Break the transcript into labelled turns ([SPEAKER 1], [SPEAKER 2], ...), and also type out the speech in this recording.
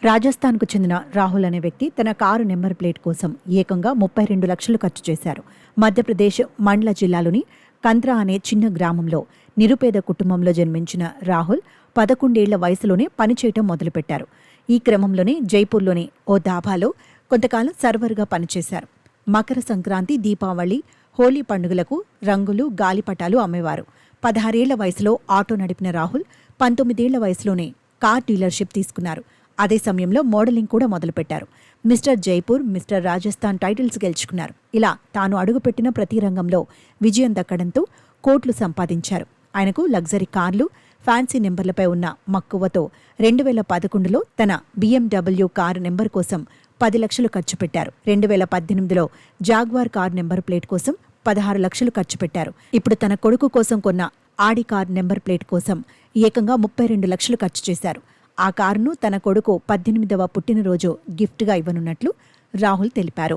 [SPEAKER 1] రాజస్థాన్కు చెందిన రాహుల్ అనే వ్యక్తి తన కారు నెంబర్ ప్లేట్ కోసం ఏకంగా 32 లక్షలు ఖర్చు చేశారు. మధ్యప్రదేశ్ మండ్ల జిల్లాలోని కంద్రా అనే చిన్న గ్రామంలో నిరుపేద కుటుంబంలో జన్మించిన రాహుల్ 11 ఏళ్ల వయసులోనే పనిచేయటం మొదలుపెట్టారు. ఈ క్రమంలోనే జైపూర్లోని ఓ దాబాలో కొంతకాలం సర్వర్గా పనిచేశారు. మకర సంక్రాంతి, దీపావళి, హోలీ పండుగలకు రంగులు, గాలిపటాలు అమ్మేవారు. 16 ఏళ్ల వయసులో ఆటో నడిపిన రాహుల్ 19 ఏళ్ల వయసులోనే కార్ డీలర్షిప్ తీసుకున్నారు. అదే సమయంలో మోడలింగ్ కూడా మొదలుపెట్టారు. Mister Jaipur, mister Rajasthan titles గెలుచుకున్నారు. ఇలా తాను అడుగుపెట్టిన ప్రతి రంగంలో విజయం దక్కడంతో కోట్లు సంపాదించారు. ఆయనకు లగ్జరీ కార్లు, ఫ్యాన్సీ నెంబర్లపై ఉన్న మక్కువతో 2011లో తన BMW కారు నెంబర్ కోసం 10 లక్షలు ఖర్చు పెట్టారు. 2018లో జాగ్వార్ కారు నెంబర్ ప్లేట్ కోసం 16 లక్షలు ఖర్చు పెట్టారు. ఇప్పుడు తన కొడుకు కోసం కొన్న ఆడి కార్ నెంబర్ ప్లేట్ కోసం ఏకంగా 32 లక్షలు ఖర్చు చేశారు. ఆ కారును తన కొడుకు 18వ పుట్టినరోజు గిఫ్ట్గా ఇవ్వనున్నట్లు రాహుల్ తెలిపారు.